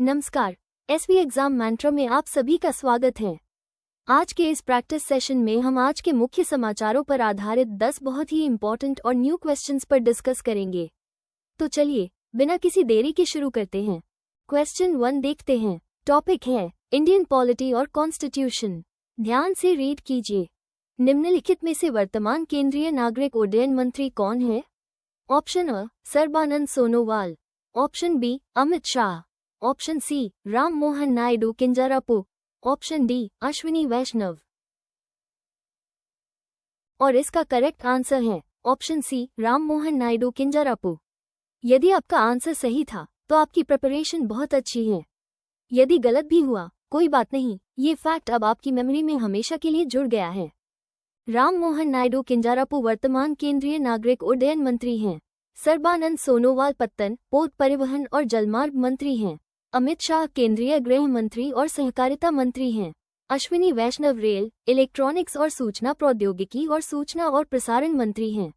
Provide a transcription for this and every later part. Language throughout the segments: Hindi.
नमस्कार, एसवी एग्जाम मंत्रा में आप सभी का स्वागत है। आज के इस प्रैक्टिस सेशन में हम आज के मुख्य समाचारों पर आधारित 10 बहुत ही इंपॉर्टेंट और न्यू क्वेश्चंस पर डिस्कस करेंगे। तो चलिए बिना किसी देरी के शुरू करते हैं। क्वेश्चन 1 देखते हैं। टॉपिक है इंडियन पॉलिटी और कॉन्स्टिट्यूशन। ध्यान से रीड कीजिए। निम्नलिखित में से वर्तमान केंद्रीय नागरिक उड्डयन मंत्री कौन है? Option A Sarbananda Sonowal, option B Amit Shah, option C Ram Mohan Naidu Kinjarapu, option D Ashwini Vaishnaw. और इसका करेक्ट आंसर है ऑप्शन सी राम मोहन नायडू किंजरापू। यदि आपका आंसर सही था तो आपकी प्रिपरेशन बहुत अच्छी है। यदि गलत भी हुआ कोई बात नहीं, ये फैक्ट अब आपकी मेमोरी में हमेशा के लिए जुड़ गया है। राम मोहन नायडू किंजरापू वर्तमान केंद्रीय नागरिक उड्डयन मंत्री हैं। सर्बानंद सोनोवाल पत्तन, पोत परिवहन और जलमार्ग मंत्री हैं। अमित शाह केंद्रीय गृह मंत्री और सहकारिता मंत्री हैं। अश्विनी वैष्णव रेल, इलेक्ट्रॉनिक्स और सूचना प्रौद्योगिकी और सूचना और प्रसारण मंत्री हैं।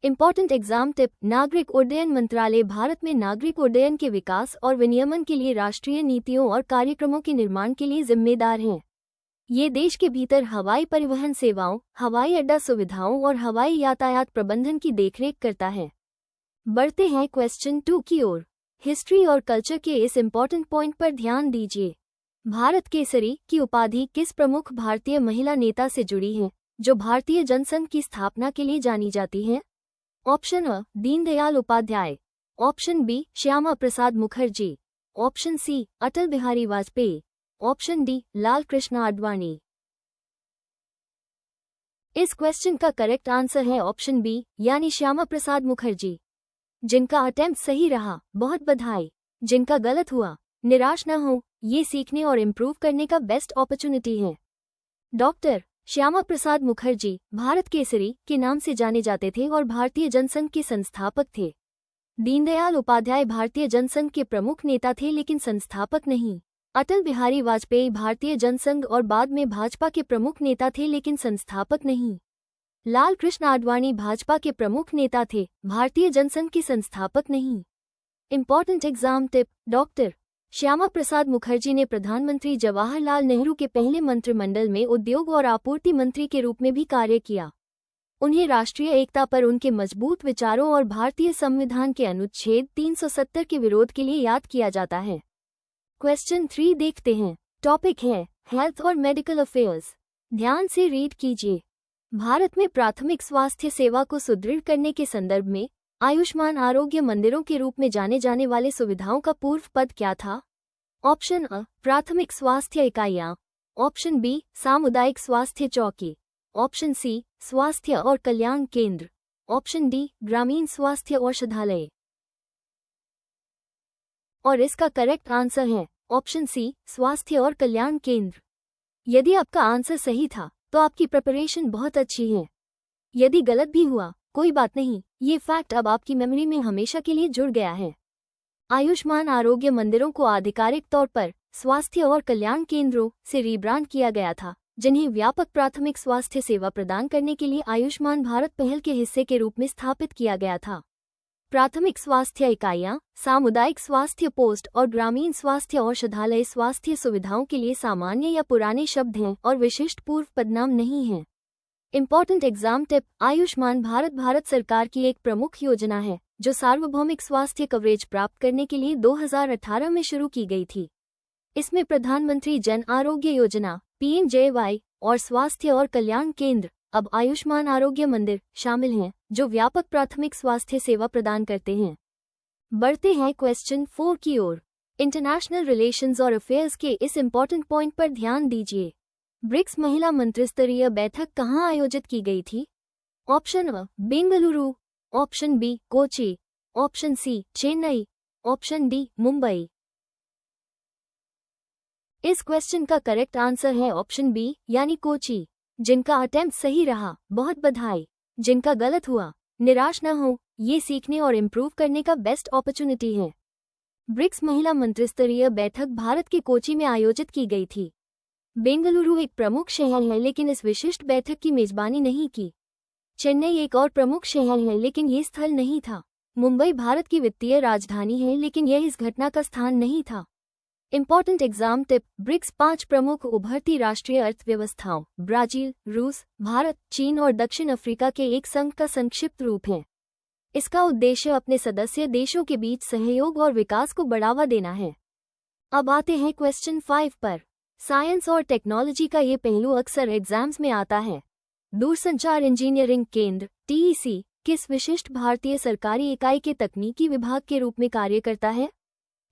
इंपॉर्टेंट एग्जाम टिप: नागरिक उड्डयन मंत्रालय भारत में नागरिक उड्डयन के विकास और विनियमन के लिए राष्ट्रीय नीतियों और कार्यक्रमों के निर्माण के लिए जिम्मेदार है। ये देश के भीतर हवाई परिवहन सेवाओं, हवाई अड्डा सुविधाओं और हवाई यातायात प्रबंधन की देखरेख करता है। बढ़ते हैं क्वेश्चन 2 की ओर। हिस्ट्री और कल्चर के इस इम्पॉर्टेंट पॉइंट पर ध्यान दीजिए। भारत केसरी की उपाधि किस प्रमुख भारतीय महिला नेता से जुड़ी है जो भारतीय जनसंघ की स्थापना के लिए जानी जाती है? ऑप्शन अ Deendayal Upadhyay, option B Shyama Prasad Mukherjee, option C Atal Bihari Vajpayee, option D Lal Krishna Advani. इस क्वेश्चन का करेक्ट आंसर है ऑप्शन बी यानी श्यामा प्रसाद मुखर्जी। जिनका अटेम्प्ट सही रहा बहुत बधाई, जिनका गलत हुआ निराश न हो, ये सीखने और इम्प्रूव करने का बेस्ट अपॉर्चुनिटी है। डॉक्टर श्यामा प्रसाद मुखर्जी भारत केसरी के नाम से जाने जाते थे और भारतीय जनसंघ के संस्थापक थे। दीनदयाल उपाध्याय भारतीय जनसंघ के प्रमुख नेता थे लेकिन संस्थापक नहीं। अटल बिहारी वाजपेयी भारतीय जनसंघ और बाद में भाजपा के प्रमुख नेता थे लेकिन संस्थापक नहीं। लाल कृष्ण आडवाणी भाजपा के प्रमुख नेता थे, भारतीय जनसंघ के संस्थापक नहीं। Important exam tip: doctor Shyama Prasad Mukherjee ने प्रधानमंत्री जवाहरलाल नेहरू के पहले मंत्रिमंडल में उद्योग और आपूर्ति मंत्री के रूप में भी कार्य किया। उन्हें राष्ट्रीय एकता पर उनके मजबूत विचारों और भारतीय संविधान के अनुच्छेद 370 के विरोध के लिए याद किया जाता है। क्वेश्चन 3 देखते हैं। टॉपिक है हेल्थ और मेडिकल अफेयर्स। ध्यान से रीड कीजिए। भारत में प्राथमिक स्वास्थ्य सेवा को सुदृढ़ करने के संदर्भ में आयुष्मान आरोग्य मंदिरों के रूप में जाने जाने वाले सुविधाओं का पूर्व पद क्या था? ऑप्शन अ प्राथमिक स्वास्थ्य इकाइयां, ऑप्शन बी सामुदायिक स्वास्थ्य चौकी, ऑप्शन सी स्वास्थ्य और कल्याण केंद्र, ऑप्शन डी ग्रामीण स्वास्थ्य औषधालय। और इसका करेक्ट आंसर है ऑप्शन सी स्वास्थ्य और कल्याण केंद्र। यदि आपका आंसर सही था तो आपकी प्रिपरेशन बहुत अच्छी है। यदि गलत भी हुआ कोई बात नहीं, ये फैक्ट अब आपकी मेमोरी में हमेशा के लिए जुड़ गया है। आयुष्मान आरोग्य मंदिरों को आधिकारिक तौर पर स्वास्थ्य और कल्याण केंद्रों से रीब्रांड किया गया था, जिन्हें व्यापक प्राथमिक स्वास्थ्य सेवा प्रदान करने के लिए आयुष्मान भारत पहल के हिस्से के रूप में स्थापित किया गया था। प्राथमिक स्वास्थ्य इकाइयां, सामुदायिक स्वास्थ्य पोस्ट और ग्रामीण स्वास्थ्य औषधालय स्वास्थ्य सुविधाओं के लिए सामान्य या पुराने शब्द हैं और विशिष्ट पूर्व पदनाम नहीं हैं। Important exam tip: Ayushman Bharat Bharat सरकार की एक प्रमुख योजना है जो सार्वभौमिक स्वास्थ्य कवरेज प्राप्त करने के लिए 2018 में शुरू की गई थी। इसमें प्रधानमंत्री जन आरोग्य योजना PMJY और स्वास्थ्य और कल्याण केंद्र, अब आयुष्मान आरोग्य मंदिर, शामिल हैं जो व्यापक प्राथमिक स्वास्थ्य सेवा प्रदान करते हैं। बढ़ते हैं क्वेश्चन 4 की ओर। इंटरनेशनल रिलेशंस और अफेयर्स के इस इम्पॉर्टेंट पॉइंट पर ध्यान दीजिए। ब्रिक्स महिला मंत्रिस्तरीय बैठक कहाँ आयोजित की गई थी? Option A Bengaluru, option B Kochi, option C Chennai, option D Mumbai. इस क्वेश्चन का करेक्ट आंसर है ऑप्शन बी यानी कोची। जिनका अटेम्प्ट सही रहा बहुत बधाई, जिनका गलत हुआ निराश न हो, ये सीखने और इम्प्रूव करने का बेस्ट अपॉर्चुनिटी है। ब्रिक्स महिला मंत्रिस्तरीय बैठक भारत के कोची में आयोजित की गई थी। बेंगलुरु एक प्रमुख शहर है लेकिन इस विशिष्ट बैठक की मेजबानी नहीं की। चेन्नई एक और प्रमुख शहर है लेकिन ये स्थल नहीं था। मुंबई भारत की वित्तीय राजधानी है लेकिन यह इस घटना का स्थान नहीं था। Important exam tip. ब्रिक्स 5 प्रमुख उभरती राष्ट्रीय अर्थव्यवस्थाओं ब्राजील, रूस, भारत, चीन और दक्षिण अफ्रीका के एक संघ का संक्षिप्त रूप है। इसका उद्देश्य अपने सदस्य देशों के बीच सहयोग और विकास को बढ़ावा देना है। अब आते हैं क्वेश्चन 5 पर। साइंस और टेक्नोलॉजी का ये पहलू अक्सर एग्जाम्स में आता है। दूरसंचार इंजीनियरिंग केंद्र TEC किस विशिष्ट भारतीय सरकारी इकाई के तकनीकी विभाग के रूप में कार्य करता है?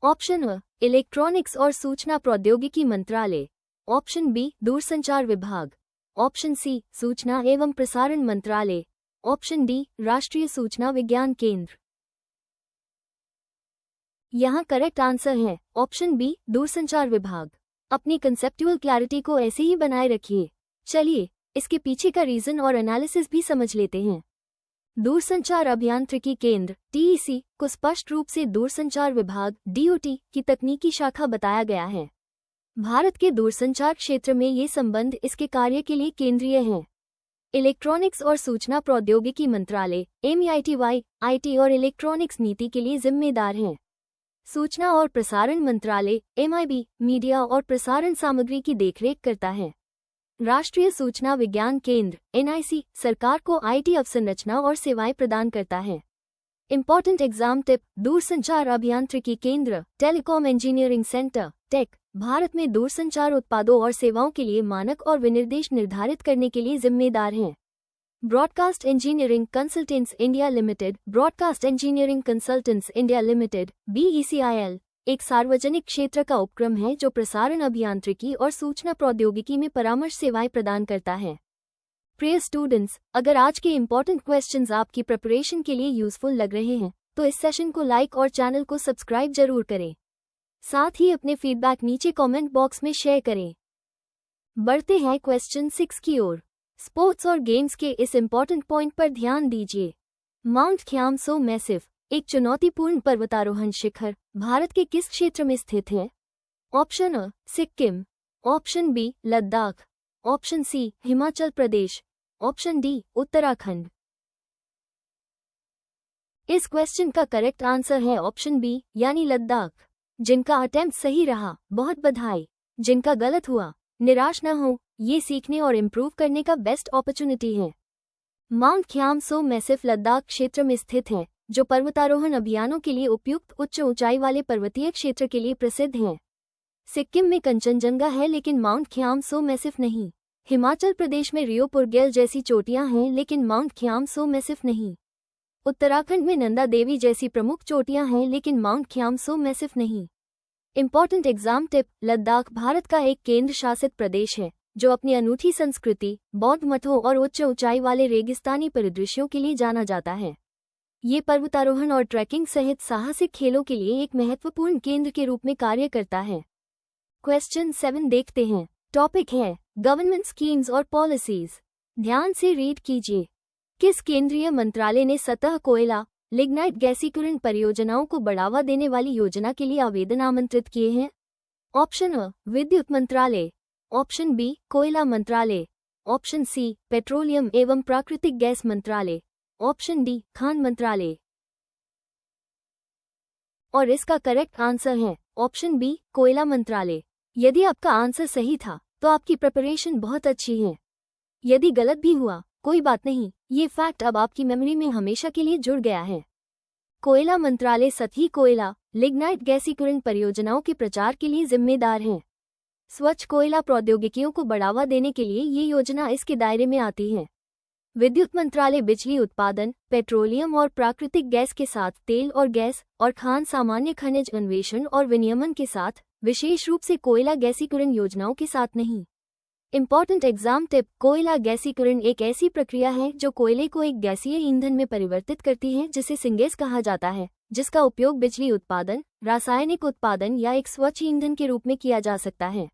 ऑप्शन अ इलेक्ट्रॉनिक्स और सूचना प्रौद्योगिकी मंत्रालय, ऑप्शन बी दूरसंचार विभाग, ऑप्शन सी सूचना एवं प्रसारण मंत्रालय, ऑप्शन डी राष्ट्रीय सूचना विज्ञान केंद्र। यहाँ करेक्ट आंसर है ऑप्शन बी दूरसंचार विभाग। अपनी कंसेप्चुअल क्लैरिटी को ऐसे ही बनाए रखिए। चलिए इसके पीछे का रीजन और एनालिसिस भी समझ लेते हैं। दूरसंचार अभियांत्रिकी केंद्र TEC को स्पष्ट रूप से दूरसंचार विभाग DOT की तकनीकी शाखा बताया गया है। भारत के दूरसंचार क्षेत्र में ये संबंध इसके कार्य के लिए केंद्रीय है। इलेक्ट्रॉनिक्स और सूचना प्रौद्योगिकी मंत्रालय MEITY IT और इलेक्ट्रॉनिक्स नीति के लिए जिम्मेदार है। सूचना और प्रसारण मंत्रालय MIB मीडिया और प्रसारण सामग्री की देखरेख करता है। राष्ट्रीय सूचना विज्ञान केंद्र NIC सरकार को IT अवसंरचना और सेवाएं प्रदान करता है। Important exam tip. दूरसंचार अभियांत्रिकी केंद्र telecom engineering centre TEC Bharat में दूरसंचार उत्पादों और सेवाओं के लिए मानक और विनिर्देश निर्धारित करने के लिए जिम्मेदार है। Broadcast engineering consultants India limited broadcast engineering consultants India limited BECIL एक सार्वजनिक क्षेत्र का उपक्रम है जो प्रसारण अभियांत्रिकी और सूचना प्रौद्योगिकी में परामर्श सेवाएं प्रदान करता है। प्रिय स्टूडेंट्स, अगर आज के इंपॉर्टेंट क्वेश्चंस आपकी प्रिपरेशन के लिए यूजफुल लग रहे हैं तो इस सेशन को लाइक और चैनल को सब्सक्राइब जरूर करें। साथ ही अपने फीडबैक नीचे कमेंट बॉक्स में शेयर करें। बढ़ते हैं क्वेश्चन 6 की ओर। स्पोर्ट्स और गेम्स के इस इंपॉर्टेंट पॉइंट पर ध्यान दीजिए। माउंट ख्यामसो मैसिव एक चुनौतीपूर्ण पर्वतारोहण शिखर भारत के किस क्षेत्र में स्थित है? Option A Sikkim, option B Ladakh, option C Himachal Pradesh, option D Uttarakhand. इस क्वेश्चन का करेक्ट आंसर है ऑप्शन बी यानी लद्दाख। जिनका अटेम्प्ट सही रहा बहुत बधाई, जिनका गलत हुआ निराश न हो, ये सीखने और इम्प्रूव करने का बेस्ट अपॉर्चुनिटी है। माउंट ख्यामसो मैसिव लद्दाख क्षेत्र में स्थित है जो पर्वतारोहण अभियानों के लिए उपयुक्त उच्च ऊंचाई वाले पर्वतीय क्षेत्र के लिए प्रसिद्ध है। सिक्किम में कंचनजंगा है लेकिन माउंट ख्यामसो मैसिव नहीं। हिमाचल प्रदेश में रियो पुरगेल जैसी चोटियां हैं लेकिन माउंट ख्यामसो मैसिव नहीं। उत्तराखंड में नंदा देवी जैसी प्रमुख चोटियां हैं लेकिन माउंट ख्यामसो मैसिव नहीं। Important exam tip. Ladakh Bharat का एक केंद्र शासित प्रदेश है जो अपनी अनूठी संस्कृति, बौद्ध मठों और उच्च ऊंचाई वाले रेगिस्तानी परिदृश्यों के लिए जाना जाता है। ये पर्वतारोहण और ट्रैकिंग सहित साहसिक खेलों के लिए एक महत्वपूर्ण केंद्र के रूप में कार्य करता है। क्वेश्चन 7 देखते हैं। टॉपिक है गवर्नमेंट स्कीम्स और पॉलिसीज। ध्यान से रीड कीजिए। किस केंद्रीय मंत्रालय ने सतह कोयला लिग्नाइट गैसीकरण परियोजनाओं को बढ़ावा देने वाली योजना के लिए आवेदन आमंत्रित किए हैं? ऑप्शन अ विद्युत मंत्रालय, ऑप्शन बी कोयला मंत्रालय, ऑप्शन सी पेट्रोलियम एवं प्राकृतिक गैस मंत्रालय, ऑप्शन डी खान मंत्रालय। और इसका करेक्ट आंसर है ऑप्शन बी कोयला मंत्रालय। यदि आपका आंसर सही था तो आपकी प्रिपरेशन बहुत अच्छी है। यदि गलत भी हुआ कोई बात नहीं, ये फैक्ट अब आपकी मेमोरी में हमेशा के लिए जुड़ गया है। कोयला मंत्रालय सतही कोयला लिग्नाइट गैसीकरण परियोजनाओं के प्रचार के लिए जिम्मेदार है। स्वच्छ कोयला प्रौद्योगिकियों को बढ़ावा देने के लिए ये योजना इसके दायरे में आती है। विद्युत मंत्रालय बिजली उत्पादन, पेट्रोलियम और प्राकृतिक गैस के साथ तेल और गैस और खान सामान्य खनिज अन्वेषण और विनियमन के साथ, विशेष रूप से कोयला गैसीकरण योजनाओं के साथ नहीं। Important exam tip. कोयला गैसीकरण एक ऐसी प्रक्रिया है जो कोयले को एक गैसीय ईंधन में परिवर्तित करती है जिसे सिंगेस कहा जाता है, जिसका उपयोग बिजली उत्पादन, रासायनिक उत्पादन या एक स्वच्छ ईंधन के रूप में किया जा सकता है।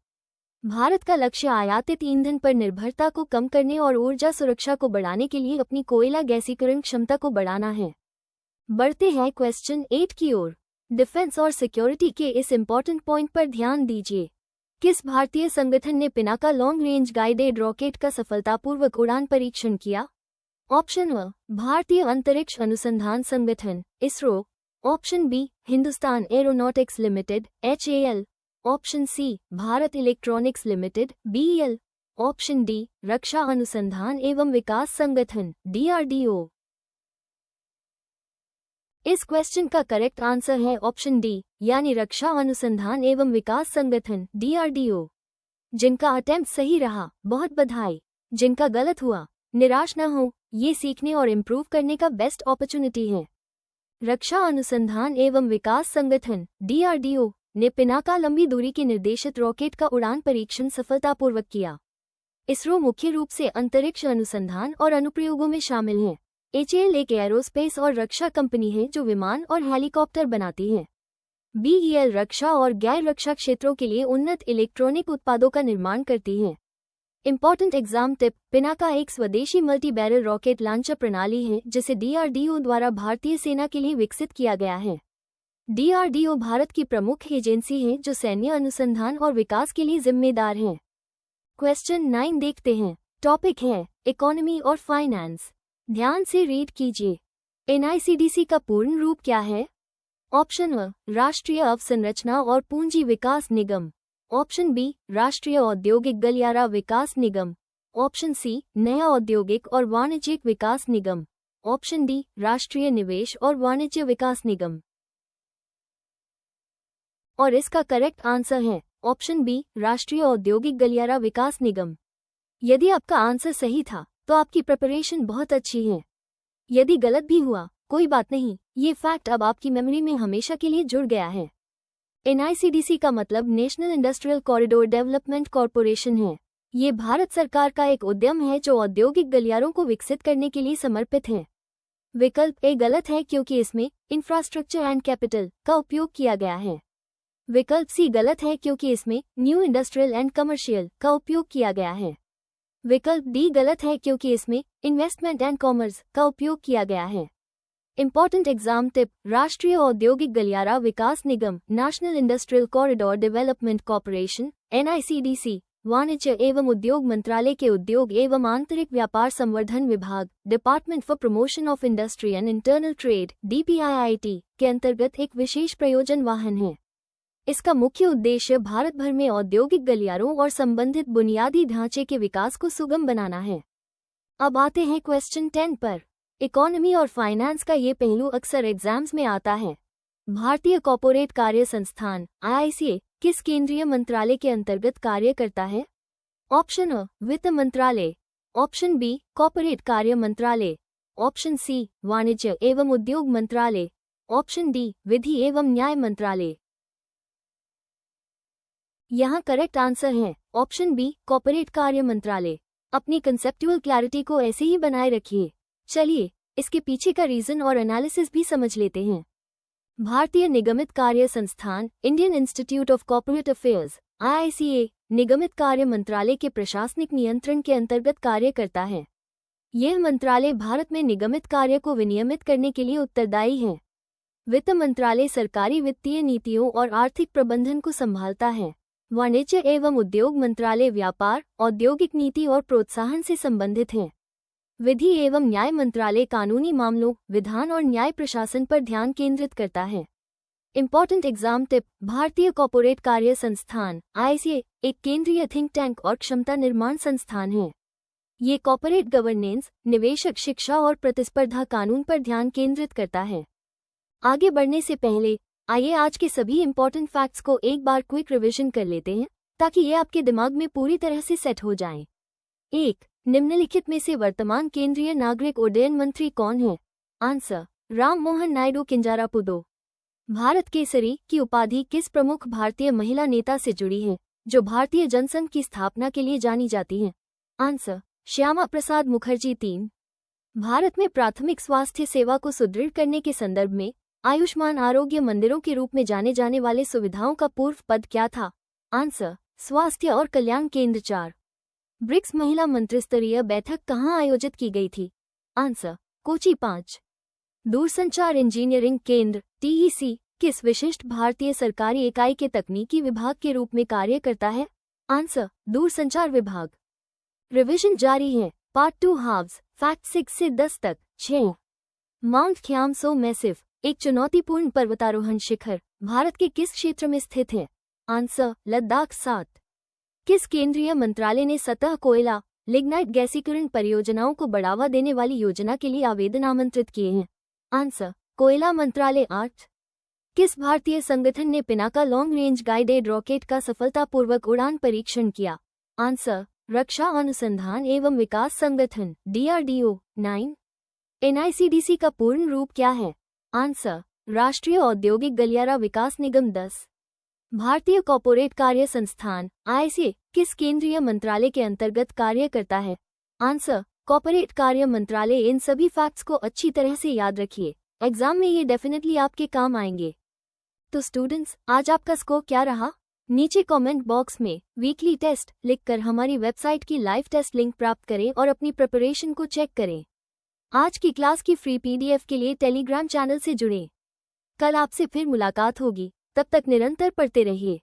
भारत का लक्ष्य आयातित ईंधन पर निर्भरता को कम करने और ऊर्जा सुरक्षा को बढ़ाने के लिए अपनी कोयला गैसीकरण क्षमता को बढ़ाना है। बढ़ते हैं क्वेश्चन 8 की ओर। डिफेंस और सिक्योरिटी के इस इंपॉर्टेंट पॉइंट पर ध्यान दीजिए। किस भारतीय संगठन ने Pinaka long range guided rocket का सफलतापूर्वक उड़ान परीक्षण किया? ऑप्शन अ भारतीय अंतरिक्ष अनुसंधान संगठन ISRO, option B Hindustan aeronautics limited HAL, option C Bharat electronics limited BEL, option D रक्षा अनुसंधान एवं विकास संगठन DRDO। इस क्वेश्चन का करेक्ट आंसर है ऑप्शन डी यानी रक्षा अनुसंधान एवं विकास संगठन DRDO। जिनका अटेम्प्ट सही रहा बहुत बधाई, जिनका गलत हुआ निराश न हो, ये सीखने और इम्प्रूव करने का बेस्ट अपॉर्चुनिटी है। रक्षा अनुसंधान एवं विकास संगठन DRDO ने पिनाका लंबी दूरी के निर्देशित रॉकेट का उड़ान परीक्षण सफलतापूर्वक किया। इसरो मुख्य रूप से अंतरिक्ष अनुसंधान और अनुप्रयोगों में शामिल है। HAL एक एरोस्पेस और रक्षा कंपनी है जो विमान और हेलीकॉप्टर बनाती है। BEL रक्षा और गैर रक्षा क्षेत्रों के लिए उन्नत इलेक्ट्रॉनिक उत्पादों का निर्माण करती है। इंपॉर्टेंट एग्जाम टिप, पिनाका एक स्वदेशी मल्टी बैरल रॉकेट लॉन्चर प्रणाली है जिसे DRDO द्वारा भारतीय सेना के लिए विकसित किया गया है। DRDO भारत की प्रमुख एजेंसी है जो सैन्य अनुसंधान और विकास के लिए जिम्मेदार है। क्वेश्चन 9 देखते हैं। टॉपिक है इकोनॉमी और फाइनेंस। ध्यान से रीड कीजिए। NICDC का पूर्ण रूप क्या है? ऑप्शन अ राष्ट्रीय अवसंरचना और पूंजी विकास निगम, ऑप्शन बी राष्ट्रीय औद्योगिक गलियारा विकास निगम, ऑप्शन सी नया औद्योगिक और वाणिज्यिक विकास निगम, ऑप्शन डी राष्ट्रीय निवेश और वाणिज्य विकास निगम। और इसका करेक्ट आंसर है ऑप्शन बी राष्ट्रीय औद्योगिक गलियारा विकास निगम। यदि आपका आंसर सही था तो आपकी प्रिपरेशन बहुत अच्छी है। यदि गलत भी हुआ कोई बात नहीं, ये फैक्ट अब आपकी मेमोरी में हमेशा के लिए जुड़ गया है। NICDC का मतलब national industrial corridor development corporation है। ये भारत सरकार का एक उद्यम है जो औद्योगिक गलियारों को विकसित करने के लिए समर्पित है। विकल्प ए गलत है क्योंकि इसमें इंफ्रास्ट्रक्चर एंड कैपिटल का उपयोग किया गया है। विकल्प सी गलत है क्योंकि इसमें न्यू इंडस्ट्रियल एंड कमर्शियल का उपयोग किया गया है। विकल्प डी गलत है क्योंकि इसमें इन्वेस्टमेंट एंड कॉमर्स का उपयोग किया गया है। इंपॉर्टेंट एग्जाम टिप, राष्ट्रीय औद्योगिक गलियारा विकास निगम national industrial corridor development corporation NICDC वाणिज्य एवं उद्योग मंत्रालय के उद्योग एवं आंतरिक व्यापार संवर्धन विभाग department for promotion of industry and internal trade DPIIT के अंतर्गत एक विशेष प्रयोजन वाहन है। इसका मुख्य उद्देश्य भारत भर में औद्योगिक गलियारों और संबंधित बुनियादी ढांचे के विकास को सुगम बनाना है। अब आते हैं क्वेश्चन 10 पर। इकोनॉमी और फाइनेंस का ये पहलू अक्सर एग्जाम्स में आता है। भारतीय कॉर्पोरेट कार्य संस्थान IICA किस केंद्रीय मंत्रालय के अंतर्गत कार्य करता है? ऑप्शन अ वित्त मंत्रालय, ऑप्शन बी कॉर्पोरेट कार्य मंत्रालय, ऑप्शन सी वाणिज्य एवं उद्योग मंत्रालय, ऑप्शन डी विधि एवं न्याय मंत्रालय। यहाँ करेक्ट आंसर है ऑप्शन बी कॉर्पोरेट कार्य मंत्रालय। अपनी कंसेप्चुअल क्लैरिटी को ऐसे ही बनाए रखिए। चलिए इसके पीछे का रीजन और एनालिसिस भी समझ लेते हैं। भारतीय निगमित कार्य संस्थान Indian institute of corporate affairs IICA निगमित कार्य मंत्रालय के प्रशासनिक नियंत्रण के अंतर्गत कार्य करता है। यह मंत्रालय भारत में निगमित कार्य को विनियमित करने के लिए उत्तरदायी है। वित्त मंत्रालय सरकारी वित्तीय नीतियों और आर्थिक प्रबंधन को संभालता है। वाणिज्य एवं उद्योग मंत्रालय व्यापार, औद्योगिक नीति और प्रोत्साहन से संबंधित है। विधि एवं न्याय मंत्रालय कानूनी मामलों, विधान और न्याय प्रशासन पर ध्यान केंद्रित करता है। इंपॉर्टेंट एग्जाम टिप, भारतीय कॉर्पोरेट कार्य संस्थान IICA एक केंद्रीय थिंक टैंक और क्षमता निर्माण संस्थान है। ये कॉर्पोरेट गवर्नेंस, निवेशक शिक्षा और प्रतिस्पर्धा कानून पर ध्यान केंद्रित करता है। आगे बढ़ने से पहले आइए आज के सभी इंपॉर्टेंट फैक्ट्स को एक बार क्विक रिवीजन कर लेते हैं ताकि ये आपके दिमाग में पूरी तरह से सेट हो जाएं। 1. निम्नलिखित में से वर्तमान केंद्रीय नागरिक उड्डयन मंत्री कौन है? आंसर राम मोहन नायडू किंजारापुदो। भारत केसरी की उपाधि किस प्रमुख भारतीय महिला नेता से जुड़ी है जो भारतीय जनसंघ की स्थापना के लिए जानी जाती है? आंसर श्यामा प्रसाद मुखर्जी। 3. भारत में प्राथमिक स्वास्थ्य सेवा को सुदृढ़ करने के संदर्भ में आयुष्मान आरोग्य मंदिरों के रूप में जाने जाने वाले सुविधाओं का पूर्व पद क्या था? आंसर स्वास्थ्य और कल्याण केंद्र। 4. ब्रिक्स महिला मंत्रिस्तरीय बैठक कहाँ आयोजित की गई थी? आंसर कोची। 5. दूरसंचार इंजीनियरिंग केंद्र TEC किस विशिष्ट भारतीय सरकारी इकाई के तकनीकी विभाग के रूप में कार्य करता है? आंसर दूरसंचार विभाग। रिवीजन जारी है। पार्ट 2 हाव्स फैक्ट 6 से 10 तक। 6. माउंट ख्यामसो मैसिव एक चुनौतीपूर्ण पर्वतारोहण शिखर भारत के किस क्षेत्र में स्थित है? आंसर लद्दाख 7। किस केंद्रीय मंत्रालय ने सतह कोयला लिग्नाइट गैसीकरण परियोजनाओं को बढ़ावा देने वाली योजना के लिए आवेदन आमंत्रित किए हैं? आंसर कोयला मंत्रालय 8। किस भारतीय संगठन ने Pinaka long range guided rocket का सफलतापूर्वक उड़ान परीक्षण किया? आंसर रक्षा अनुसंधान एवं विकास संगठन DRDO 9। NICDC का पूर्ण रूप क्या है? आंसर राष्ट्रीय औद्योगिक गलियारा विकास निगम 10। भारतीय कॉर्पोरेट कार्य संस्थान ICA किस केंद्रीय मंत्रालय के अंतर्गत कार्य करता है? आंसर कॉर्पोरेट कार्य मंत्रालय। इन सभी फैक्ट्स को अच्छी तरह से याद रखिए, एग्जाम में ये डेफिनेटली आपके काम आएंगे। तो स्टूडेंट्स, आज आपका स्कोर क्या रहा? नीचे कमेंट बॉक्स में वीकली टेस्ट लिखकर हमारी वेबसाइट की लाइव टेस्ट लिंक प्राप्त करें और अपनी प्रिपरेशन को चेक करें। आज की क्लास की फ्री PDF के लिए टेलीग्राम चैनल से जुड़ें। कल आपसे फिर मुलाकात होगी, तब तक निरंतर पढ़ते रहिए।